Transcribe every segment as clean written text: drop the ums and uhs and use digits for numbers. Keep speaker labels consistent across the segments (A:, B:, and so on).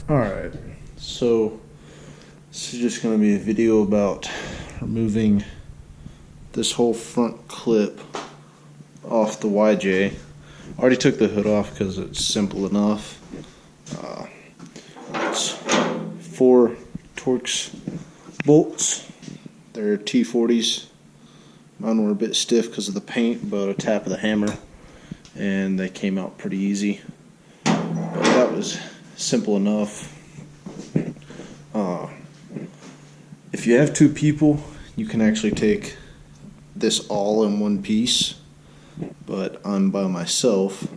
A: Alright, so this is just going to be a video about removing this whole front clip off the YJ. I already took the hood off because it's simple enough. It's 4 Torx bolts. They're T40s. Mine were a bit stiff because of the paint, but a tap of the hammer and they came out pretty easy. But that was simple enough. If you have 2 people, you can actually take this all in one piece, but I'm by myself,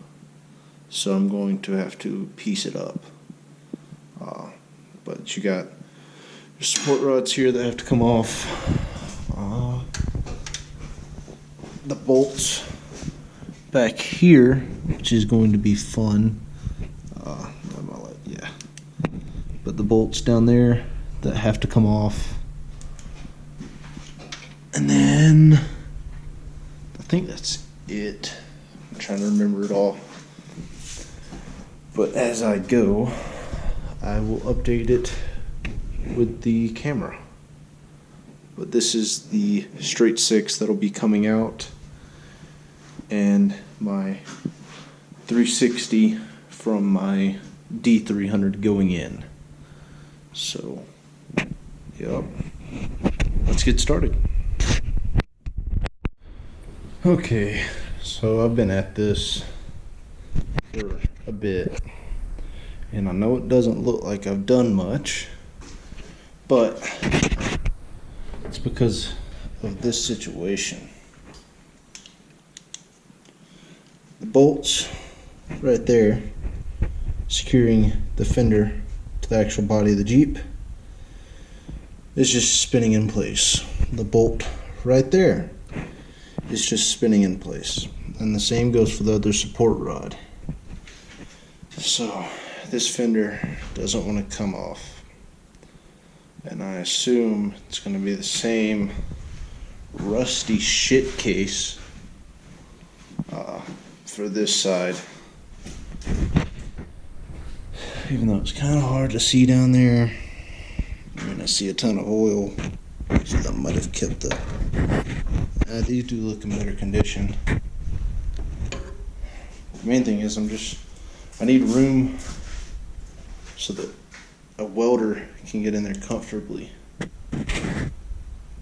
A: so I'm going to have to piece it up. But you got your support rods here that have to come off, the bolts back here, which is going to be fun. But the bolts down there that have to come off. And then I think that's it. I'm trying to remember it all. But as I go, I will update it with the camera. But this is the straight 6 that'll be coming out, and my 360 from my D300 going in. So, yep, let's get started. Okay, so I've been at this for a bit, and I know it doesn't look like I've done much, but it's because of this situation. The bolts right there securing the fender to the actual body of the Jeep is just spinning in place. The bolt right there is just spinning in place, and the same goes for the other support rod. So this fender doesn't want to come off, and I assume it's going to be the same rusty shit case for this side, even though it's kind of hard to see down there. I mean, I see a ton of oil, so that might have kept the these do look in better condition. The main thing is I need room so that a welder can get in there comfortably.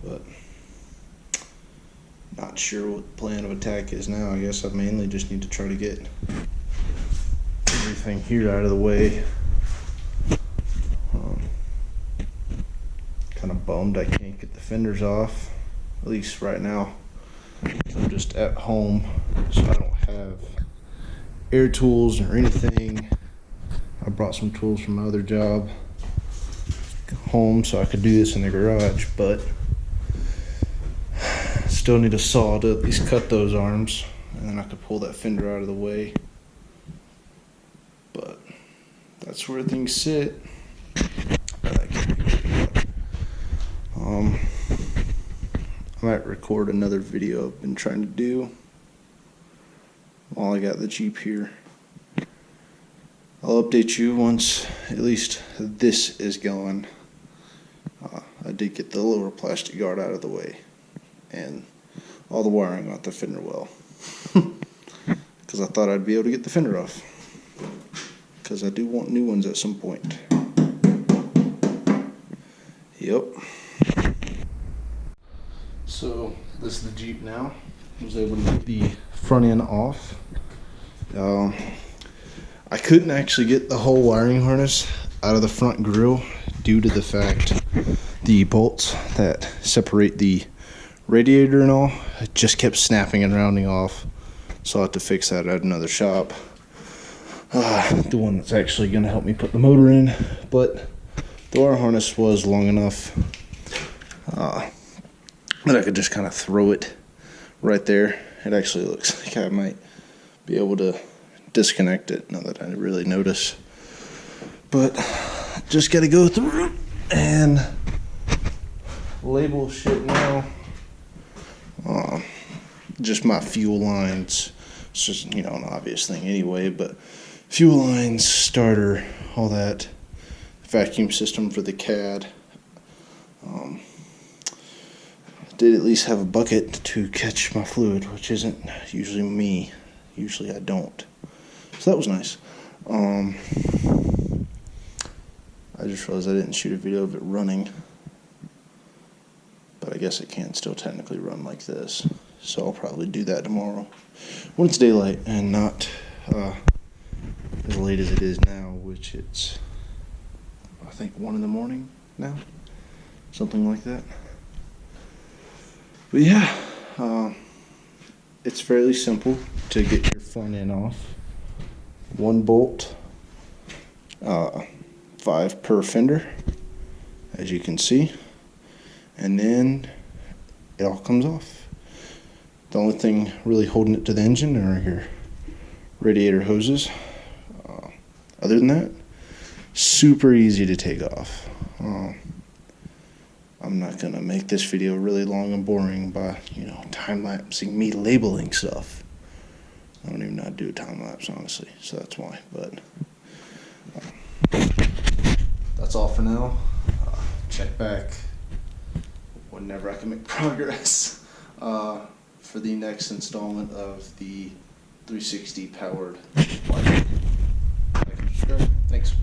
A: But not sure what the plan of attack is now. I guess I mainly just need to try to get everything here out of the way. Kind of bummed I can't get the fenders off, at least right now. I'm just at home, so I don't have air tools or anything. I brought some tools from my other job home so I could do this in the garage, but still need a saw to at least cut those arms, and then I could pull that fender out of the way. But that's where things sit. I might record another video I've been trying to do while I got the Jeep here. I'll update you once at least this is going. I did get the lower plastic guard out of the way and all the wiring off the fender well, because I thought I'd be able to get the fender off, because I do want new ones at some point. Yep. So this is the Jeep now. I was able to get the front end off. I couldn't actually get the whole wiring harness out of the front grille due to the fact the bolts that separate the radiator and all just kept snapping and rounding off. So I'll have to fix that at another shop. The one that's actually going to help me put the motor in. But the wire harness was long enough that I could just kind of throw it right there. It actually looks like I might be able to disconnect it now that I really notice. But just got to go through and label shit now. Just my fuel lines. It's just, an obvious thing anyway, but fuel lines, starter, all that vacuum system for the CAD. Did at least have a bucket to catch my fluid, which isn't usually me. Usually I don't. So that was nice. I just realized I didn't shoot a video of it running. But I guess it can still technically run like this. So I'll probably do that tomorrow when it's daylight and not as late as it is now, which it's, I think, 1 in the morning now. Something like that. But yeah, it's fairly simple to get your front end off. 1 bolt, 5 per fender, as you can see, and then it all comes off. The only thing really holding it to the engine are your radiator hoses. Other than that, super easy to take off. I'm not gonna make this video really long and boring by, time-lapsing me labeling stuff. I don't even know how to do a time-lapse, honestly, so that's why. But that's all for now. Check back whenever I can make progress for the next installment of the 360 powered bike. Thanks.